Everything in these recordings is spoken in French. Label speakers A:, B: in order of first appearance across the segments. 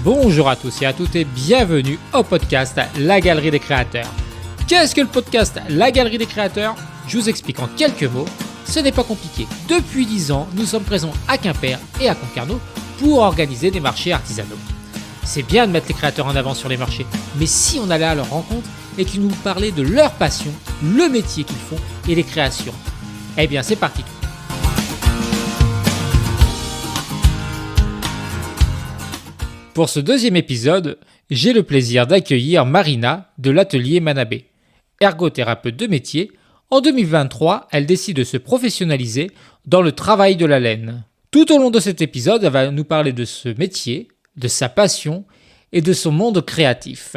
A: Bonjour à tous et à toutes et bienvenue au podcast La Galerie des Créateurs. Qu'est-ce que le podcast La Galerie des Créateurs ? Je vous explique en quelques mots. Ce n'est pas compliqué. Depuis 10 ans, nous sommes présents à Quimper et à Concarneau pour organiser des marchés artisanaux. C'est bien de mettre les créateurs en avant sur les marchés, mais si on allait à leur rencontre et qu'ils nous parlaient de leur passion, le métier qu'ils font et les créations, eh bien c'est parti. Pour ce deuxième épisode, j'ai le plaisir d'accueillir Marina de l'atelier Manabé. Ergothérapeute de métier, en 2023, elle décide de se professionnaliser dans le travail de la laine. Tout au long de cet épisode, elle va nous parler de ce métier, de sa passion et de son monde créatif.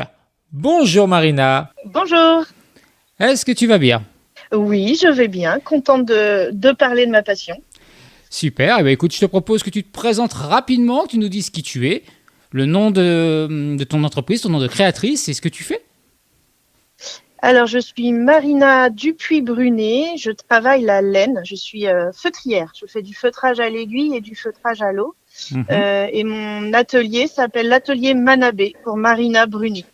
A: Bonjour Marina.
B: Bonjour.
A: Est-ce que tu vas bien ?
B: Oui, je vais bien, contente de parler de ma passion.
A: Super, écoute, je te propose que tu te présentes rapidement, que tu nous dises qui tu es, le nom de ton entreprise, ton nom de créatrice et ce que tu fais.
B: Alors, je suis Marina Dupuis-Brunet, je travaille la laine, je suis feutrière, je fais du feutrage à l'aiguille et du feutrage à l'eau. Et mon atelier s'appelle l'atelier Manabé pour Marina Bruni.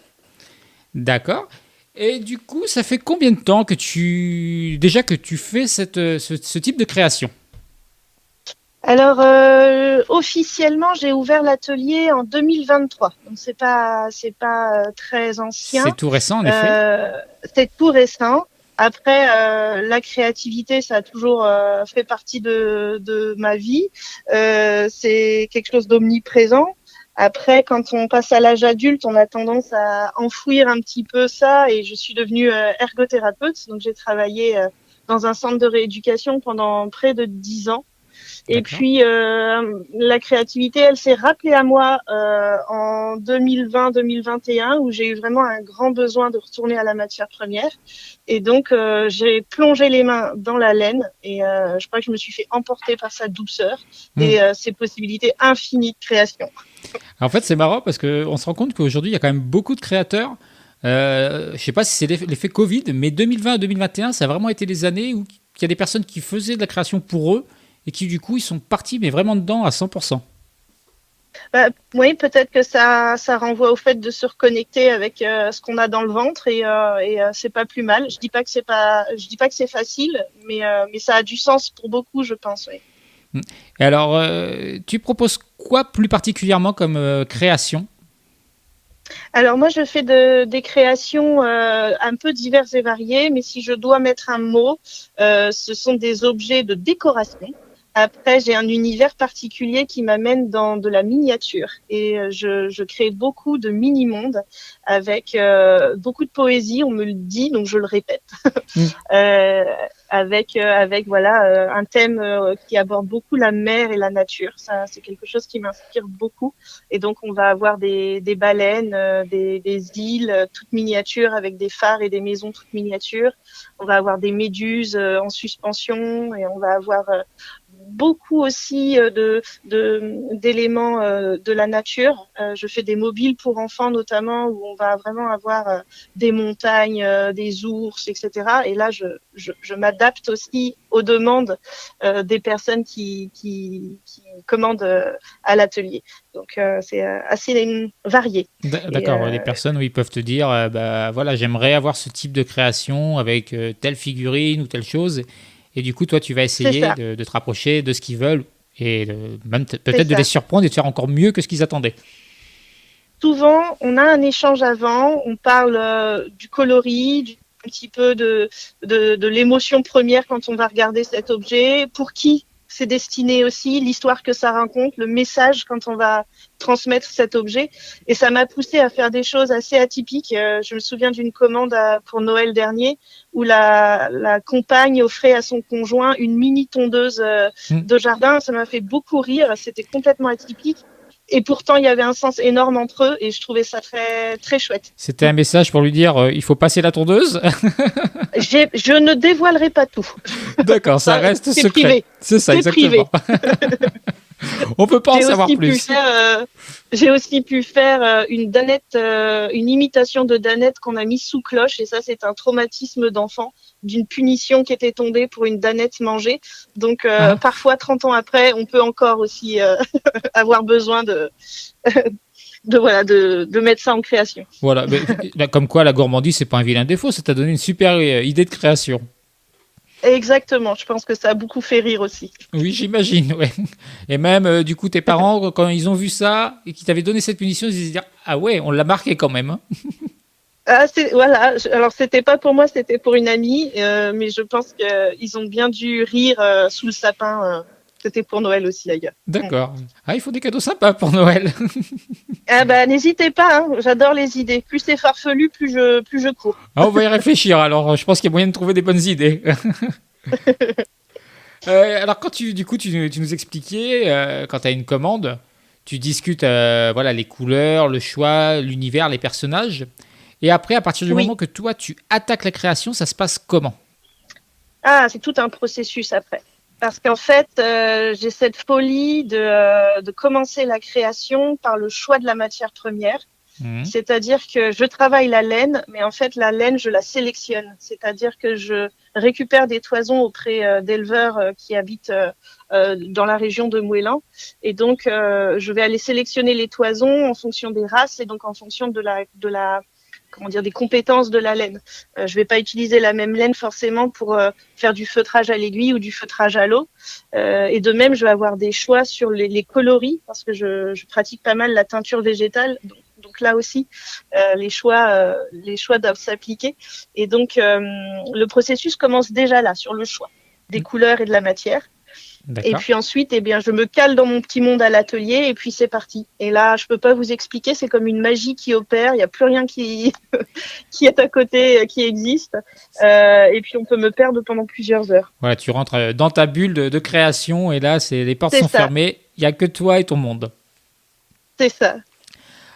A: D'accord. Et du coup, ça fait combien de temps que tu fais ce type de création ?
B: Alors, officiellement, j'ai ouvert l'atelier en 2023, donc c'est pas très ancien.
A: C'est tout récent, en effet.
B: C'est tout récent. Après, la créativité, ça a toujours fait partie de ma vie. C'est quelque chose d'omniprésent. Après, quand on passe à l'âge adulte, on a tendance à enfouir un petit peu ça. Et je suis devenue ergothérapeute, donc j'ai travaillé dans un centre de rééducation pendant près de 10 ans. Et
A: D'accord.
B: puis, la créativité, elle s'est rappelée à moi en 2020-2021, où j'ai eu vraiment un grand besoin de retourner à la matière première. Et donc, j'ai plongé les mains dans la laine et je crois que je me suis fait emporter par sa douceur et ses possibilités infinies de création.
A: En fait, c'est marrant parce qu'on se rend compte qu'aujourd'hui, il y a quand même beaucoup de créateurs. Je ne sais pas si c'est l'effet Covid, mais 2020 à 2021, ça a vraiment été les années où il y a des personnes qui faisaient de la création pour eux et qui, du coup, ils sont partis, mais vraiment dedans à 100%.
B: Oui, peut-être que ça renvoie au fait de se reconnecter avec ce qu'on a dans le ventre et c'est pas plus mal. Je dis pas que c'est facile, mais ça a du sens pour beaucoup, je pense. Oui.
A: Et alors, tu proposes quoi plus particulièrement comme création ?
B: Alors moi, je fais des créations un peu diverses et variées, mais si je dois mettre un mot, ce sont des objets de décoration. Après, j'ai un univers particulier qui m'amène dans de la miniature et je crée beaucoup de mini-mondes avec beaucoup de poésie, on me le dit, donc je le répète, avec un thème qui aborde beaucoup la mer et la nature. Ça, c'est quelque chose qui m'inspire beaucoup. Et donc, on va avoir des baleines, des îles toutes miniatures avec des phares et des maisons toutes miniatures. On va avoir des méduses en suspension et on va avoir beaucoup aussi d'éléments de la nature. Je fais des mobiles pour enfants notamment où on va vraiment avoir des montagnes, des ours, etc. Et là, je m'adapte aussi aux demandes des personnes qui commandent à l'atelier. Donc, c'est assez varié.
A: D'accord, les personnes où ils peuvent te dire, voilà, j'aimerais avoir ce type de création avec telle figurine ou telle chose. Et du coup, toi, tu vas essayer de te rapprocher de ce qu'ils veulent et même peut-être de les surprendre et de faire encore mieux que ce qu'ils attendaient.
B: Souvent, on a un échange avant, on parle du coloris, un petit peu de l'émotion première quand on va regarder cet objet, pour qui c'est destiné aussi, l'histoire que ça raconte, le message quand on va transmettre cet objet. Et ça m'a poussée à faire des choses assez atypiques. Je me souviens d'une commande pour Noël dernier où la compagne offrait à son conjoint une mini tondeuse de jardin. Ça m'a fait beaucoup rire. C'était complètement atypique. Et pourtant, il y avait un sens énorme entre eux et je trouvais ça très, très chouette.
A: C'était un message pour lui dire il faut passer la tondeuse.
B: Je ne dévoilerai pas tout.
A: D'accord, ça reste secret.
B: Privé.
A: C'est ça, exactement. On peut pas en savoir plus.
B: J'ai aussi pu faire une danette, une imitation de danette qu'on a mise sous cloche. Et ça, c'est un traumatisme d'enfant, d'une punition qui était tombée pour une danette mangée. Donc, parfois, 30 ans après, on peut encore aussi avoir besoin de mettre ça en création.
A: Voilà, mais, comme quoi la gourmandise, c'est pas un vilain défaut, ça t'a donné une super idée de création.
B: Exactement, je pense que ça a beaucoup fait rire aussi.
A: Oui, j'imagine, ouais. Et même, du coup, tes parents, quand ils ont vu ça et qu'ils t'avaient donné cette punition, ils se disaient, ah ouais, on l'a marqué quand même, hein.
B: Ah, voilà. Alors, c'était pas pour moi, c'était pour une amie, mais je pense qu'ils ont bien dû rire sous le sapin. C'était pour Noël aussi, d'ailleurs.
A: D'accord. Ah, il faut des cadeaux sympas pour Noël.
B: Ah bah, n'hésitez pas, hein, j'adore les idées. Plus c'est farfelu, plus je cours.
A: Ah, on va y réfléchir, alors je pense qu'il y a moyen de trouver des bonnes idées. Alors, quand du coup, tu nous expliquais, quand tu as une commande, tu discutes voilà, les couleurs, le choix, l'univers, les personnages. Et après, à partir du
B: Oui.
A: moment que toi, tu attaques la création, ça se passe comment?
B: Ah, c'est tout un processus après. Parce qu'en fait, j'ai cette folie de commencer la création par le choix de la matière première.
A: Mhm.
B: C'est-à-dire que je travaille la laine, mais en fait, la laine, je la sélectionne. C'est-à-dire que je récupère des toisons auprès d'éleveurs qui habitent dans la région de Mouélan. Et donc, je vais aller sélectionner les toisons en fonction des races et donc en fonction comment dire, des compétences de la laine. Je vais pas utiliser la même laine forcément pour faire du feutrage à l'aiguille ou du feutrage à l'eau. Et de même, je vais avoir des choix sur les coloris parce que je pratique pas mal la teinture végétale. Donc là aussi, les choix doivent s'appliquer. Et donc, le processus commence déjà là, sur le choix des couleurs et de la matière. Et
A: D'accord.
B: puis ensuite, eh bien, je me cale dans mon petit monde à l'atelier et puis c'est parti. Et là, je peux pas vous expliquer, c'est comme une magie qui opère. Il n'y a plus rien qui, qui est à côté, qui existe. Et puis on peut me perdre pendant plusieurs heures.
A: Voilà, tu rentres dans ta bulle de création et là, les portes
B: C'est
A: sont
B: ça,
A: fermées. Il n'y a que toi et ton monde.
B: c'est ça.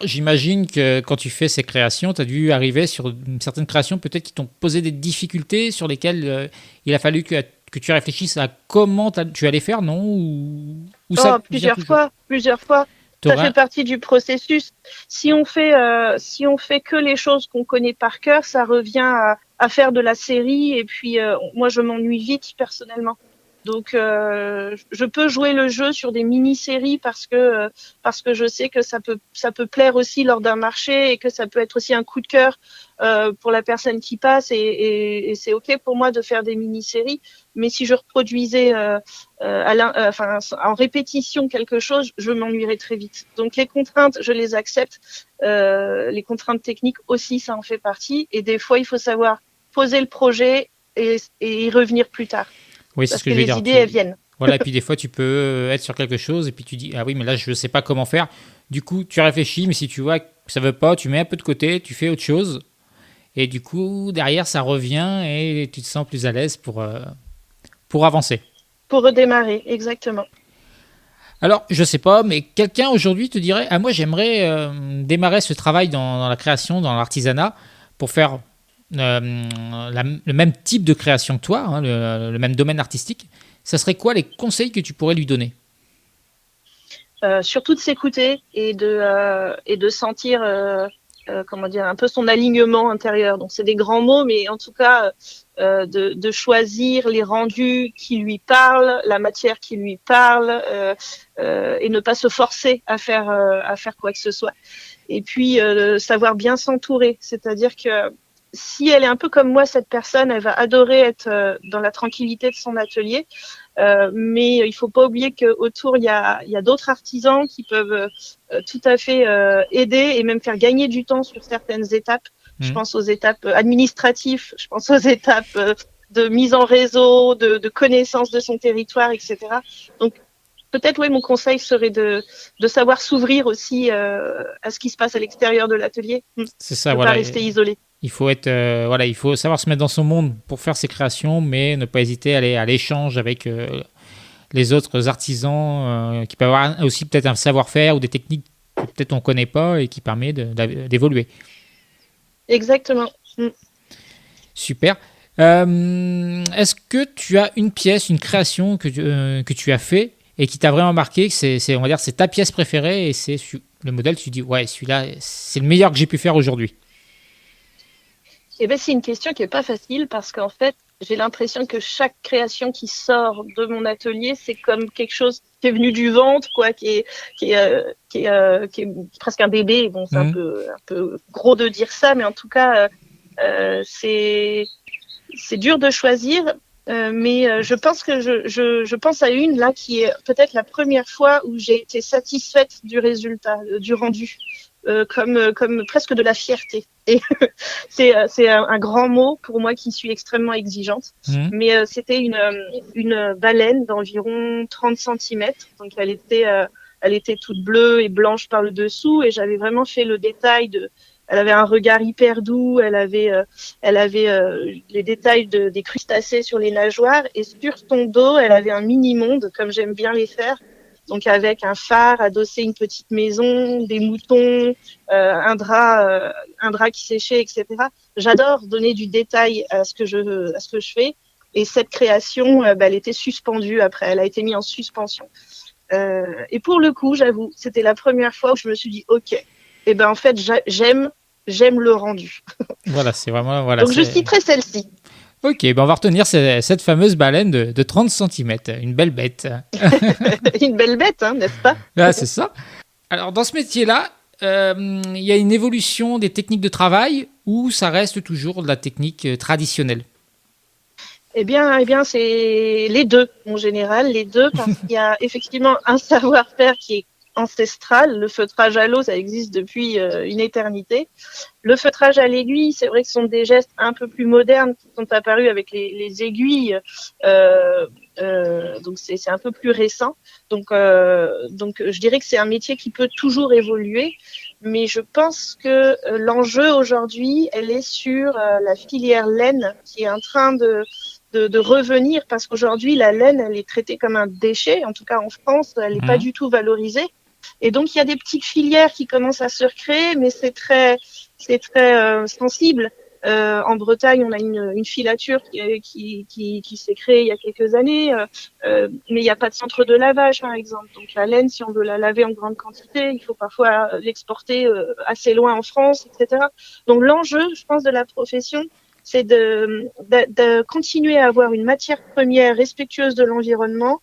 A: J'imagine que quand tu fais ces créations, tu as dû arriver sur certaines créations peut-être qui t'ont posé des difficultés sur lesquelles il a fallu que tu réfléchisses à comment tu allais faire, non? Ou ça
B: Oh,
A: vient
B: plusieurs
A: toujours?
B: fois, plusieurs fois. Ça fait
A: T'auras...
B: partie du processus. Si on fait que les choses qu'on connaît par cœur, ça revient à faire de la série. Et puis, moi, je m'ennuie vite personnellement. Donc, je peux jouer le jeu sur des mini-séries parce que je sais que ça peut plaire aussi lors d'un marché et que ça peut être aussi un coup de cœur pour la personne qui passe. Et c'est ok pour moi de faire des mini-séries. Mais si je reproduisais enfin, en répétition quelque chose, je m'ennuierais très vite. Donc les contraintes, je les accepte. Les contraintes techniques aussi, ça en fait partie. Et des fois, il faut savoir poser le projet et y revenir plus tard.
A: Oui, c'est ce
B: Parce
A: que
B: que
A: je vais
B: les
A: dire.
B: idées, elles viennent.
A: Voilà, et puis des fois, tu peux être sur quelque chose et puis tu dis, ah oui, mais là, je ne sais pas comment faire. Du coup, tu réfléchis, mais si tu vois que ça ne veut pas, tu mets un peu de côté, tu fais autre chose. Et du coup, derrière, ça revient et tu te sens plus à l'aise pour avancer.
B: Pour redémarrer, exactement.
A: Alors, je sais pas, mais quelqu'un aujourd'hui te dirait, ah moi j'aimerais démarrer ce travail dans la création, dans l'artisanat, pour faire le même type de création que toi, hein, le même domaine artistique. Ça serait quoi les conseils que tu pourrais lui donner?
B: Surtout de s'écouter et de sentir comment dire, un peu son alignement intérieur. Donc c'est des grands mots, mais en tout cas de choisir les rendus qui lui parlent, la matière qui lui parle, et ne pas se forcer à faire quoi que ce soit. Et puis savoir bien s'entourer, c'est-à-dire que si elle est un peu comme moi, cette personne, elle va adorer être dans la tranquillité de son atelier. Mais il faut pas oublier qu'autour, il y a d'autres artisans qui peuvent tout à fait aider et même faire gagner du temps sur certaines étapes. Je
A: Hmm.
B: pense aux étapes administratives, je pense aux étapes de mise en réseau, de connaissance de son territoire, etc. Donc, peut-être, oui, mon conseil serait de savoir s'ouvrir aussi à ce qui se passe à l'extérieur de l'atelier,
A: C'est ça,
B: de pas
A: voilà.
B: rester isolé.
A: Il faut être, voilà, il faut savoir se mettre dans son monde pour faire ses créations, mais ne pas hésiter à aller à l'échange avec les autres artisans qui peuvent avoir aussi peut-être un savoir-faire ou des techniques que peut-être on ne connaît pas et qui permet d'évoluer.
B: Exactement.
A: Super. Est-ce que tu as une pièce, une création que tu as fait et qui t'a vraiment marqué, que on va dire, c'est ta pièce préférée et c'est le modèle, tu dis, ouais, celui-là, c'est le meilleur que j'ai pu faire aujourd'hui.
B: Eh ben, c'est une question qui est pas facile parce qu'en fait, j'ai l'impression que chaque création qui sort de mon atelier, c'est comme quelque chose qui est venu du ventre, quoi, qui est presque un bébé. Bon, c'est un peu gros de dire ça, mais en tout cas, c'est dur de choisir. Mais je pense que je pense à une là qui est peut-être la première fois où j'ai été satisfaite du résultat, du rendu, comme presque de la fierté. Et c'est un grand mot pour moi qui suis extrêmement exigeante. Mais c'était une baleine d'environ 30 centimètres. Donc elle était toute bleue et blanche par le dessous, et j'avais vraiment fait le détail de. Elle avait un regard hyper doux, elle avait les détails des crustacés sur les nageoires, et sur son dos, elle avait un mini-monde, comme j'aime bien les faire. Donc avec un phare adossé, une petite maison, des moutons, un drap qui séchait, etc. J'adore donner du détail à ce que je fais. Et cette création, elle était suspendue après, elle a été mise en suspension. Et pour le coup, j'avoue, c'était la première fois où je me suis dit, ok, et ben en fait, j'aime le rendu.
A: Voilà, c'est vraiment. Voilà,
B: donc je citerai celle-ci.
A: Ok, ben on va retenir cette fameuse baleine de 30 centimètres. Une belle bête.
B: Une belle bête, hein, n'est-ce pas?
A: Ah, c'est ça. Alors, dans ce métier-là, il y a une évolution des techniques de travail ou ça reste toujours de la technique traditionnelle?
B: Eh bien, c'est les deux, en général, les deux, parce qu'il y a effectivement un savoir-faire qui est ancestral. Le feutrage à l'eau, ça existe depuis une éternité. Le feutrage à l'aiguille, c'est vrai que ce sont des gestes un peu plus modernes qui sont apparus avec les aiguilles. Donc c'est un peu plus récent. Donc je dirais que c'est un métier qui peut toujours évoluer, mais je pense que l'enjeu aujourd'hui, elle est sur la filière laine qui est en train de revenir, parce qu'aujourd'hui la laine, elle est traitée comme un déchet. En tout cas en France, elle n'est pas du tout valorisée. Et donc il y a des petites filières qui commencent à se recréer, mais c'est très sensible. En Bretagne, on a une filature qui s'est créée il y a quelques années, mais il n'y a pas de centre de lavage, par exemple. Donc la laine, si on veut la laver en grande quantité, il faut parfois l'exporter assez loin en France, etc. Donc l'enjeu, je pense, de la profession, c'est de continuer à avoir une matière première respectueuse de l'environnement,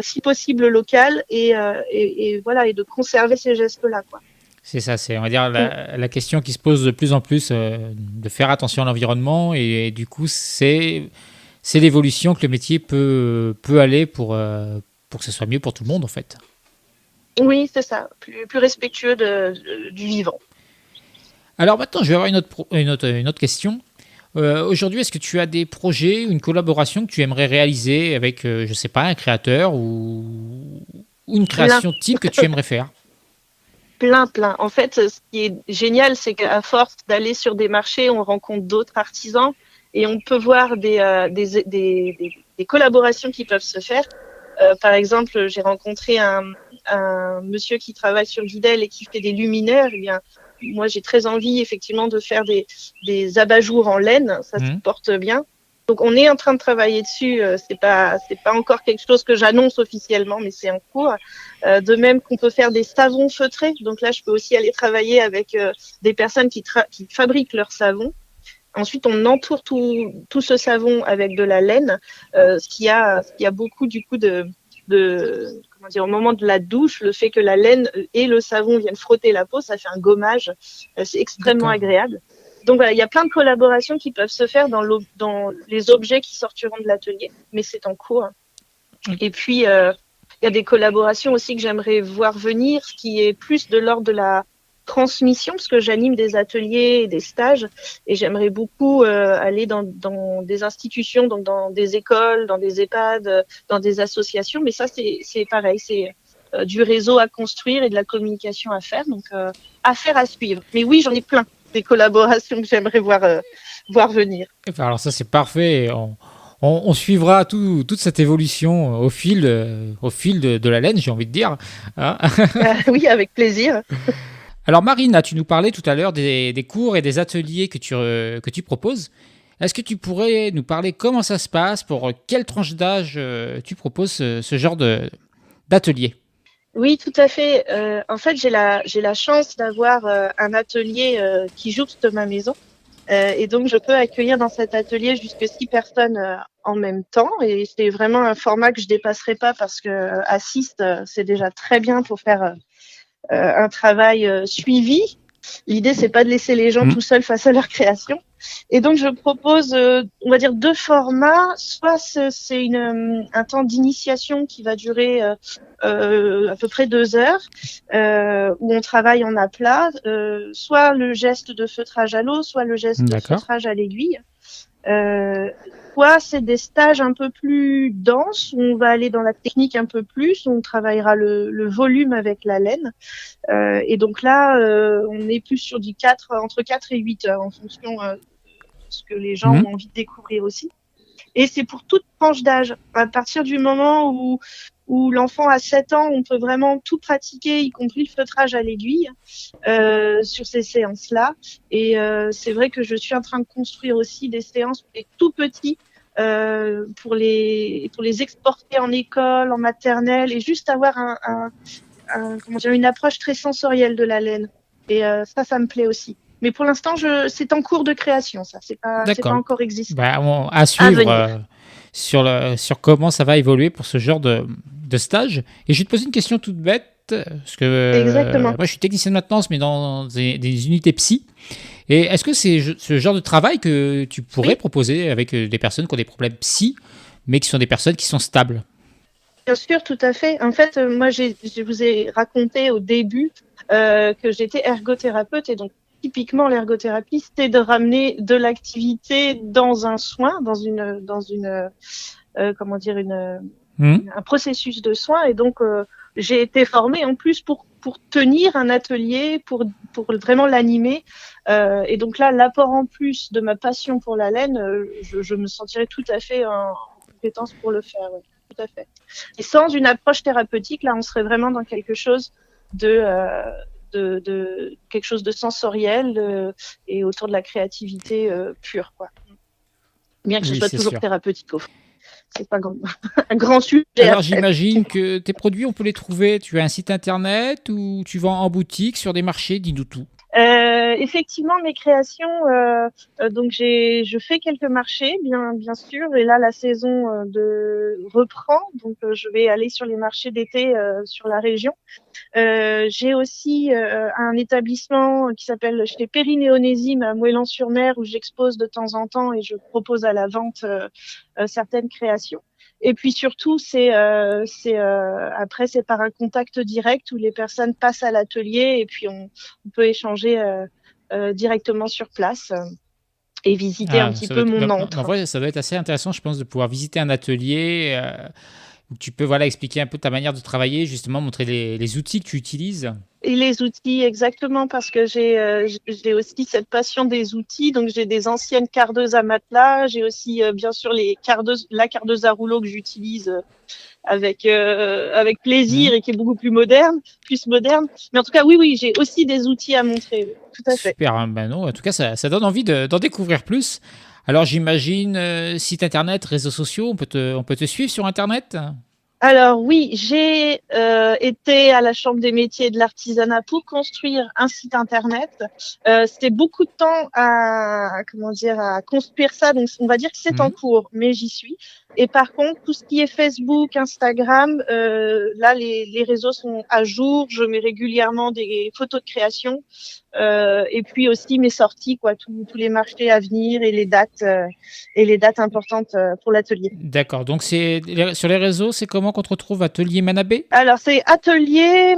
B: si possible locale, et voilà, et de conserver ces gestes-là, quoi.
A: C'est ça, c'est, on va dire, la question qui se pose de plus en plus, de faire attention à l'environnement, et du coup, c'est l'évolution que le métier peut aller pour que ce soit mieux pour tout le monde, en fait.
B: Oui, c'est ça, plus respectueux du vivant.
A: Alors maintenant, je vais avoir une autre question. Aujourd'hui, est-ce que tu as des projets ou une collaboration que tu aimerais réaliser avec, je ne sais pas, un créateur ou une création type que tu aimerais faire?
B: Plein. En fait, ce qui est génial, c'est qu'à force d'aller sur des marchés, on rencontre d'autres artisans et on peut voir des collaborations qui peuvent se faire. Par exemple, j'ai rencontré un monsieur qui travaille sur Guidel et qui fait des luminaires. Eh bien, moi, j'ai très envie, effectivement, de faire des abat-jours en laine. Ça se porte bien. Donc, on est en train de travailler dessus. C'est pas encore quelque chose que j'annonce officiellement, mais c'est en cours. De même qu'on peut faire des savons feutrés. Donc là, je peux aussi aller travailler avec des personnes qui fabriquent leurs savons. Ensuite, on entoure tout ce savon avec de la laine, ce qui a beaucoup du coup comment dire, au moment de la douche, le fait que la laine et le savon viennent frotter la peau, ça fait un gommage. C'est extrêmement agréable. Donc voilà, il y a plein de collaborations qui peuvent se faire dans les objets qui sortiront de l'atelier, mais c'est en cours. Et puis, il y a des collaborations aussi que j'aimerais voir venir, ce qui est plus de l'ordre de la transmission, parce que j'anime des ateliers et des stages, et j'aimerais beaucoup aller dans des institutions, donc dans des écoles, dans des EHPAD, dans des associations, mais ça c'est pareil, c'est du réseau à construire et de la communication à faire, donc affaire à suivre. Mais oui, j'en ai plein, des collaborations que j'aimerais voir venir.
A: Alors ça c'est parfait, on suivra toute cette évolution au fil de la laine, j'ai envie de dire. Hein.
B: Oui, avec plaisir.
A: Alors Marina, tu nous parlais tout à l'heure des cours et des ateliers que tu proposes. Est-ce que tu pourrais nous parler comment ça se passe, pour quelle tranche d'âge tu proposes ce genre d'atelier?
B: Oui, tout à fait. En fait, j'ai la chance d'avoir un atelier qui jouxte ma maison. Et donc, je peux accueillir dans cet atelier jusque 6 personnes en même temps. Et c'est vraiment un format que je dépasserai pas parce que à 6, c'est déjà très bien pour faire un travail suivi. L'idée, c'est pas de laisser les gens tout seuls face à leur création. Et donc, je propose, on va dire, 2 formats. Soit c'est un temps d'initiation qui va durer à peu près 2 heures, où on travaille en aplat, soit le geste de feutrage à l'eau, soit le geste de feutrage à l'aiguille. Soit c'est des stages un peu plus denses, où on va aller dans la technique un peu plus, où on travaillera le volume avec la laine. Et donc là, on est plus sur du entre 4 et 8 heures en fonction de ce que les gens ont envie de découvrir aussi. Et c'est pour toute tranche d'âge. À partir du moment où l'enfant a 7 ans, on peut vraiment tout pratiquer, y compris le feutrage à l'aiguille, sur ces séances-là. Et c'est vrai que je suis en train de construire aussi des séances pour les tout petits, pour les exporter en école, en maternelle, et juste avoir une approche très sensorielle de la laine. Et ça me plaît aussi. Mais pour l'instant, c'est en cours de création, ça. C'est pas encore existant.
A: À suivre sur comment ça va évoluer pour ce genre de stage. Et je vais te poser une question toute bête, parce que moi, je suis technicien de maintenance, mais dans des unités psy. Et est-ce que c'est ce genre de travail que tu pourrais proposer avec des personnes qui ont des problèmes psy, mais qui sont des personnes qui sont stables?
B: Bien sûr, tout à fait. En fait, moi, je vous ai raconté au début que j'étais ergothérapeute, et donc typiquement l'ergothérapie, c'est de ramener de l'activité dans un soin, un processus de soin. Et donc j'ai été formée en plus pour tenir un atelier, pour vraiment l'animer. Et donc là, l'apport en plus de ma passion pour la laine, je me sentirais tout à fait en compétence pour le faire. Ouais. Tout à fait. Et sans une approche thérapeutique, là, on serait vraiment dans quelque chose de quelque chose de sensoriel et autour de la créativité pure, quoi. Bien que ce soit toujours thérapeutique, au fond. C'est pas un grand sujet.
A: Alors, j'imagine que tes produits, on peut les trouver. Tu as un site internet ou tu vends en boutique, sur des marchés? Dis-nous tout.
B: Effectivement, mes créations, donc je fais quelques marchés, bien sûr, et là la saison reprend, donc je vais aller sur les marchés d'été sur la région. J'ai aussi un établissement qui s'appelle chez Périnéonésime à Moëlan-sur-Mer, où j'expose de temps en temps et je propose à la vente certaines créations. Et puis surtout, après, c'est par un contact direct où les personnes passent à l'atelier et puis on peut échanger directement sur place et visiter un petit peu mon antre.
A: En vrai, ça doit être assez intéressant, je pense, de pouvoir visiter un atelier où tu peux expliquer un peu ta manière de travailler, justement, montrer les outils que tu utilises.
B: Et les outils, exactement, parce que j'ai aussi cette passion des outils. Donc, j'ai des anciennes cardeuses à matelas. J'ai aussi, bien sûr, la cardeuse à rouleau que j'utilise avec plaisir et qui est beaucoup plus moderne. Mais en tout cas, oui, j'ai aussi des outils à montrer. Tout à fait.
A: Super. Non, en tout cas, ça donne envie d'en découvrir plus. Alors, j'imagine, site internet, réseaux sociaux, on peut te suivre sur Internet?
B: Alors oui, j'ai été à la Chambre des métiers et de l'artisanat pour construire un site internet. C'était beaucoup de temps à construire ça, donc on va dire que c'est en cours, mais j'y suis. Et par contre, tout ce qui est Facebook, Instagram, là les réseaux sont à jour. Je mets régulièrement des photos de création et puis aussi mes sorties, tous les marchés à venir et les dates importantes pour l'atelier.
A: D'accord. Donc sur les réseaux, c'est comment qu'on te retrouve? Atelier Manabé?
B: Alors c'est atelier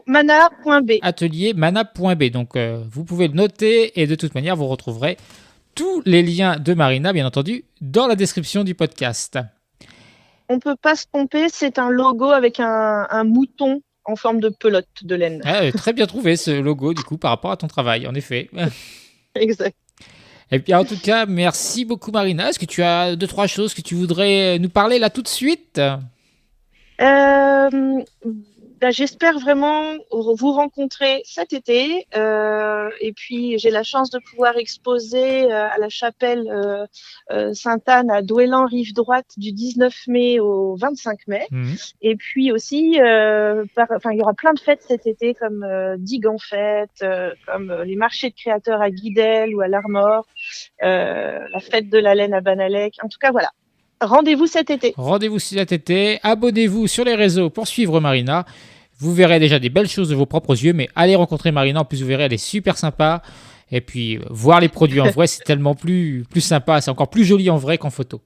B: mana.b.
A: Atelier mana.b. Donc vous pouvez le noter et de toute manière vous retrouverez tous les liens de Marina, bien entendu, dans la description du podcast.
B: On ne peut pas se tromper, c'est un logo avec un mouton en forme de pelote de laine.
A: Très bien trouvé ce logo, du coup, par rapport à ton travail, en effet.
B: Exact.
A: Et puis en tout cas, merci beaucoup Marina. Est-ce que tu as 2-3 choses que tu voudrais nous parler là tout de suite?
B: J'espère vraiment vous rencontrer cet été. Et puis, j'ai la chance de pouvoir exposer à la chapelle Sainte-Anne à Douélan-Rive-Droite du 19 mai au 25 mai. Et puis aussi, il y aura plein de fêtes cet été, comme Digue en fête, comme les marchés de créateurs à Guidel ou à l'Armor, la fête de la laine à Banalec. En tout cas, voilà. Rendez-vous cet été.
A: Abonnez-vous sur les réseaux pour suivre Marina. Vous verrez déjà des belles choses de vos propres yeux, mais allez rencontrer Marina. En plus, vous verrez, elle est super sympa. Et puis, voir les produits en vrai, c'est tellement plus sympa. C'est encore plus joli en vrai qu'en photo.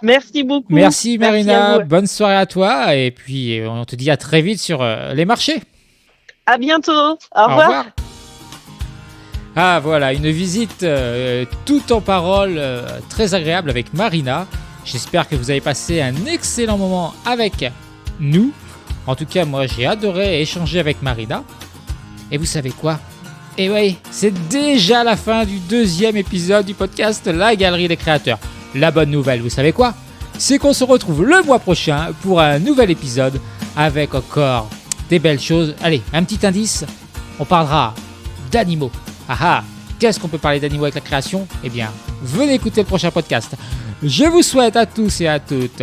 B: Merci beaucoup.
A: Merci Marina. Bonne soirée à toi. Et puis, on te dit à très vite sur les marchés.
B: À bientôt. Au revoir.
A: Ah voilà, une visite tout en paroles très agréable avec Marina. J'espère que vous avez passé un excellent moment avec nous. En tout cas, moi j'ai adoré échanger avec Marina. Et vous savez quoi ? Et oui, c'est déjà la fin du 2e épisode du podcast La Galerie des Créateurs. La bonne nouvelle, vous savez quoi ? C'est qu'on se retrouve le mois prochain pour un nouvel épisode avec encore des belles choses. Allez, un petit indice, on parlera d'animaux. Qu'est-ce qu'on peut parler d'animaux avec la création ? Eh bien, venez écouter le prochain podcast. Je vous souhaite à tous et à toutes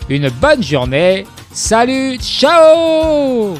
A: une bonne journée. Salut, ciao !